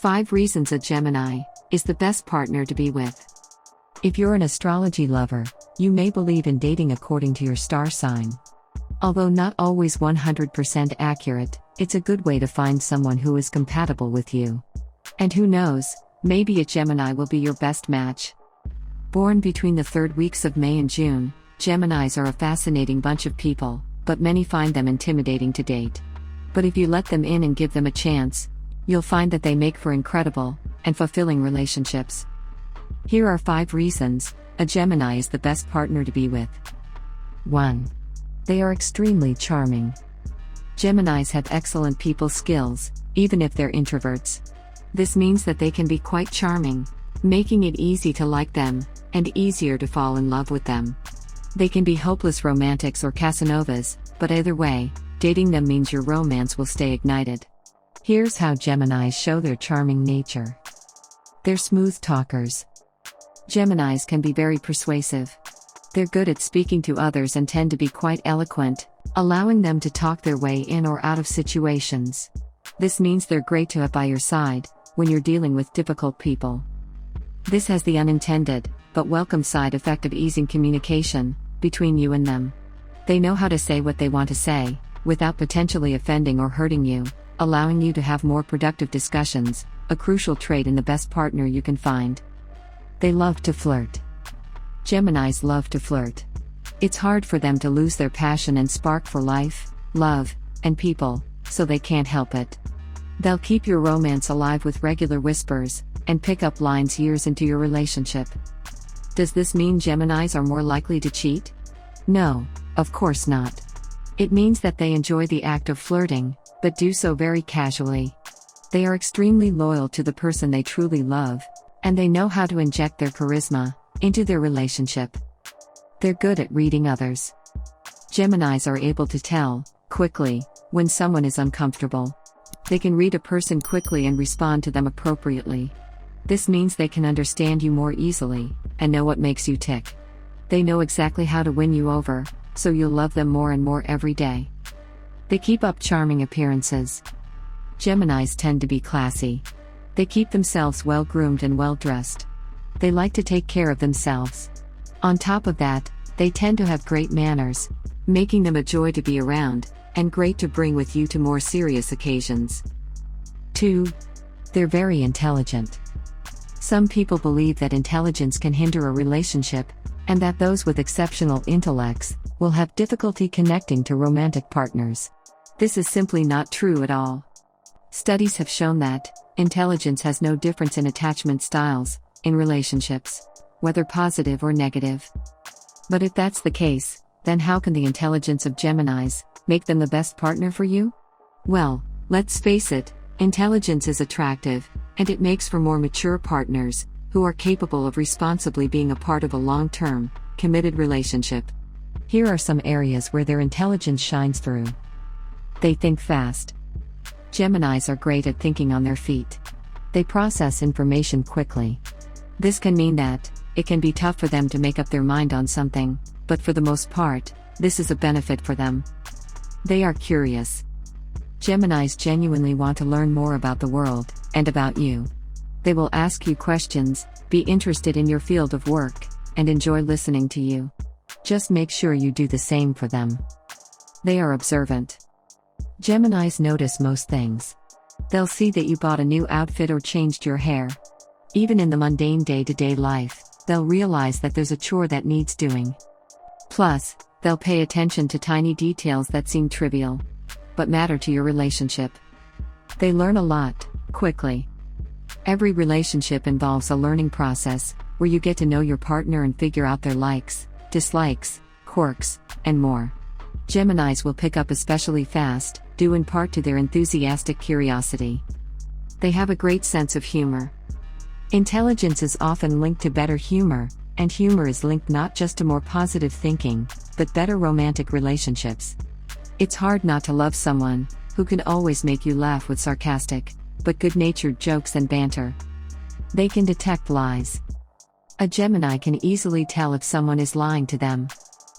5 reasons a Gemini is the best partner to be with. If you're an astrology lover, you may believe in dating according to your star sign. Although not always 100% accurate, it's a good way to find someone who is compatible with you. And who knows, maybe a Gemini will be your best match. Born between the 3rd weeks of May and June, Geminis are a fascinating bunch of people, but many find them intimidating to date. But if you let them in and give them a chance, you'll find that they make for incredible and fulfilling relationships. Here are 5 reasons a Gemini is the best partner to be with. 1. They are extremely charming. Geminis have excellent people skills, even if they're introverts. This means that they can be quite charming, making it easy to like them, and easier to fall in love with them. They can be hopeless romantics or Casanovas, but either way, dating them means your romance will stay ignited. Here's how Geminis show their charming nature. They're smooth talkers. Geminis can be very persuasive. They're good at speaking to others and tend to be quite eloquent, allowing them to talk their way in or out of situations. This means they're great to have by your side when you're dealing with difficult people. This has the unintended, but welcome side effect of easing communication between you and them. They know how to say what they want to say, without potentially offending or hurting you, allowing you to have more productive discussions, a crucial trait in the best partner you can find. They love to flirt. Geminis love to flirt. It's hard for them to lose their passion and spark for life, love, and people, so they can't help it. They'll keep your romance alive with regular whispers, and pick up lines years into your relationship. Does this mean Geminis are more likely to cheat? No, of course not. It means that they enjoy the act of flirting, but do so very casually. They are extremely loyal to the person they truly love, and they know how to inject their charisma into their relationship. They're good at reading others. Geminis are able to tell, quickly, when someone is uncomfortable. They can read a person quickly and respond to them appropriately. This means they can understand you more easily, and know what makes you tick. They know exactly how to win you over, so you'll love them more and more every day. They keep up charming appearances. Geminis tend to be classy. They keep themselves well-groomed and well-dressed. They like to take care of themselves. On top of that, they tend to have great manners, making them a joy to be around, and great to bring with you to more serious occasions. 2. They're very intelligent. Some people believe that intelligence can hinder a relationship, and that those with exceptional intellects will have difficulty connecting to romantic partners. This is simply not true at all. Studies have shown that intelligence has no difference in attachment styles in relationships, whether positive or negative. But if that's the case, then how can the intelligence of Geminis make them the best partner for you? Well, let's face it, intelligence is attractive, and it makes for more mature partners who are capable of responsibly being a part of a long-term, committed relationship. Here are some areas where their intelligence shines through. They think fast. Geminis are great at thinking on their feet. They process information quickly. This can mean that it can be tough for them to make up their mind on something, but for the most part, this is a benefit for them. They are curious. Geminis genuinely want to learn more about the world, and about you. They will ask you questions, be interested in your field of work, and enjoy listening to you. Just make sure you do the same for them. They are observant. Geminis notice most things. They'll see that you bought a new outfit or changed your hair. Even in the mundane day-to-day life, they'll realize that there's a chore that needs doing. Plus, they'll pay attention to tiny details that seem trivial, but matter to your relationship. They learn a lot, quickly. Every relationship involves a learning process, where you get to know your partner and figure out their likes, dislikes, quirks, and more. Geminis will pick up especially fast, due in part to their enthusiastic curiosity. They have a great sense of humor. Intelligence is often linked to better humor, and humor is linked not just to more positive thinking, but better romantic relationships. It's hard not to love someone who can always make you laugh with sarcastic, but good-natured jokes and banter. They can detect lies. A Gemini can easily tell if someone is lying to them.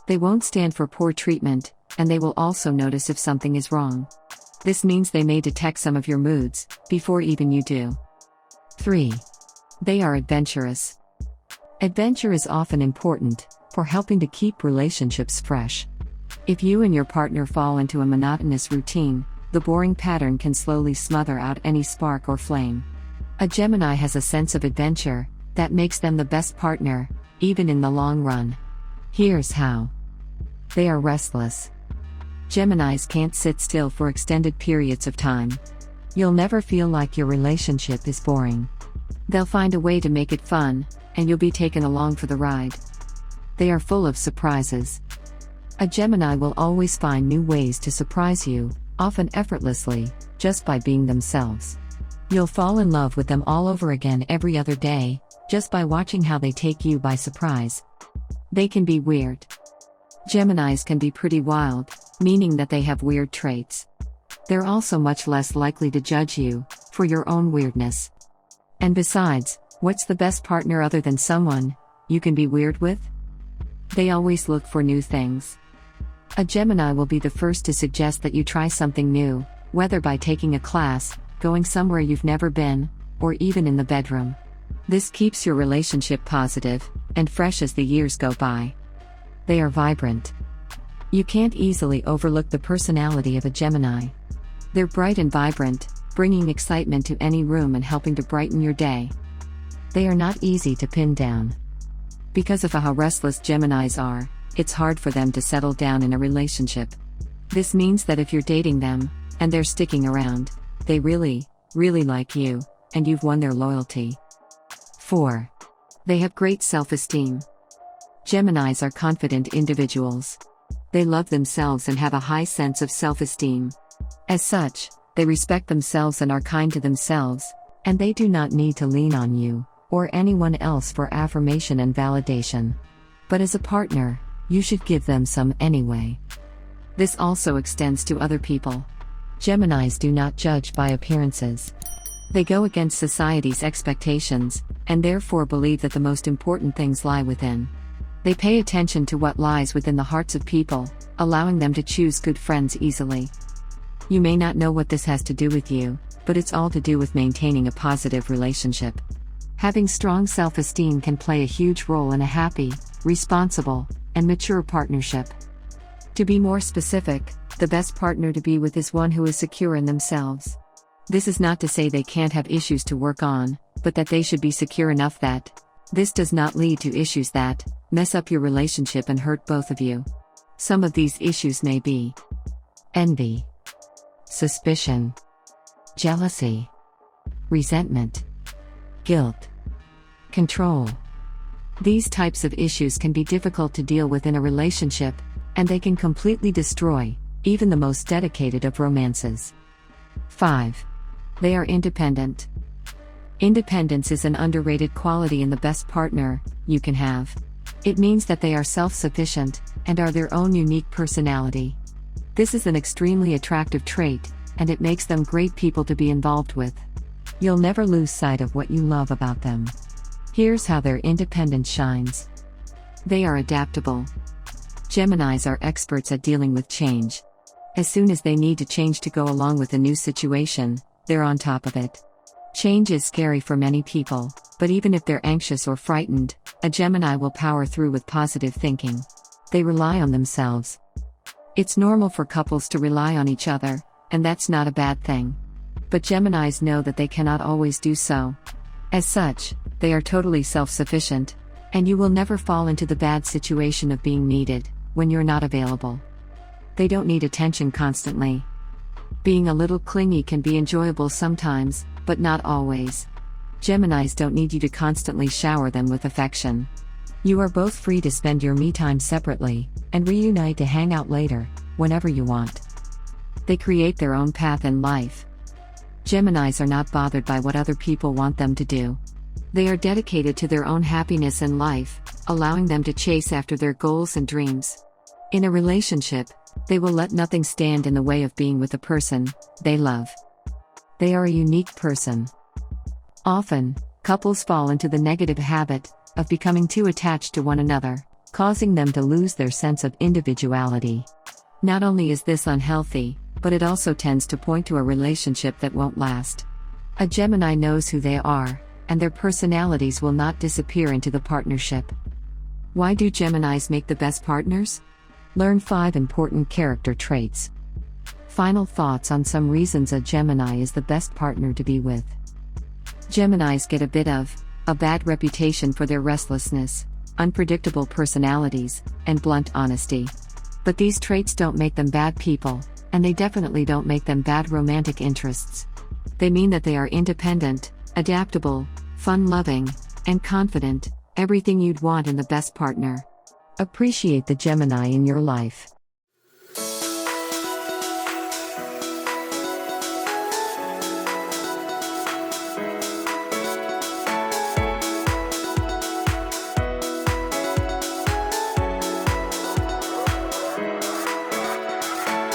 They won't stand for poor treatment, and they will also notice if something is wrong. This means they may detect some of your moods before even you do. 3. They are adventurous. Adventure is often important for helping to keep relationships fresh. If you and your partner fall into a monotonous routine, the boring pattern can slowly smother out any spark or flame. A Gemini has a sense of adventure that makes them the best partner, even in the long run. Here's how. They are restless. Geminis can't sit still for extended periods of time. You'll never feel like your relationship is boring. They'll find a way to make it fun, and you'll be taken along for the ride. They are full of surprises. A Gemini will always find new ways to surprise you, often effortlessly, just by being themselves. You'll fall in love with them all over again every other day, just by watching how they take you by surprise. They can be weird. Geminis can be pretty wild, meaning that they have weird traits. They're also much less likely to judge you for your own weirdness. And besides, what's the best partner other than someone you can be weird with? They always look for new things. A Gemini will be the first to suggest that you try something new, whether by taking a class, going somewhere you've never been, or even in the bedroom. This keeps your relationship positive and fresh as the years go by. They are vibrant. You can't easily overlook the personality of a Gemini. They're bright and vibrant, bringing excitement to any room and helping to brighten your day. They are not easy to pin down. Because of how restless Geminis are, it's hard for them to settle down in a relationship. This means that if you're dating them, and they're sticking around, they really, really like you, and you've won their loyalty. 4. They have great self-esteem. Geminis are confident individuals. They love themselves and have a high sense of self-esteem. As such, they respect themselves and are kind to themselves, and they do not need to lean on you, or anyone else for affirmation and validation. But as a partner, you should give them some anyway. This also extends to other people. Geminis do not judge by appearances. They go against society's expectations, and therefore believe that the most important things lie within. They pay attention to what lies within the hearts of people, allowing them to choose good friends easily. You may not know what this has to do with you, but it's all to do with maintaining a positive relationship. Having strong self-esteem can play a huge role in a happy, responsible, and mature partnership. To be more specific, the best partner to be with is one who is secure in themselves. This is not to say they can't have issues to work on, but that they should be secure enough that this does not lead to issues that mess up your relationship and hurt both of you. Some of these issues may be envy, suspicion, jealousy, resentment, guilt, control. These types of issues can be difficult to deal with in a relationship, and they can completely destroy even the most dedicated of romances. 5. They are independent. Independence is an underrated quality in the best partner you can have. It means that they are self-sufficient and are their own unique personality. This is an extremely attractive trait, and it makes them great people to be involved with. You'll never lose sight of what you love about them. Here's how their independence shines. They are adaptable. Geminis are experts at dealing with change. As soon as they need to change to go along with a new situation, they're on top of it. Change is scary for many people, but even if they're anxious or frightened, a Gemini will power through with positive thinking. They rely on themselves. It's normal for couples to rely on each other, and that's not a bad thing. But Geminis know that they cannot always do so. As such, they are totally self-sufficient, and you will never fall into the bad situation of being needed when you're not available. They don't need attention constantly. Being a little clingy can be enjoyable sometimes, but not always. Geminis don't need you to constantly shower them with affection. You are both free to spend your me time separately, and reunite to hang out later, whenever you want. They create their own path in life. Geminis are not bothered by what other people want them to do. They are dedicated to their own happiness in life, allowing them to chase after their goals and dreams. In a relationship, they will let nothing stand in the way of being with the person they love. They are a unique person. Often, couples fall into the negative habit of becoming too attached to one another, causing them to lose their sense of individuality. Not only is this unhealthy, but it also tends to point to a relationship that won't last. A Gemini knows who they are, and their personalities will not disappear into the partnership. Why do Geminis make the best partners? Learn 5 important character traits. Final thoughts on some reasons a Gemini is the best partner to be with. Geminis get a bit of a bad reputation for their restlessness, unpredictable personalities, and blunt honesty. But these traits don't make them bad people, and they definitely don't make them bad romantic interests. They mean that they are independent, adaptable, fun-loving, and confident, everything you'd want in the best partner. Appreciate the Gemini in your life.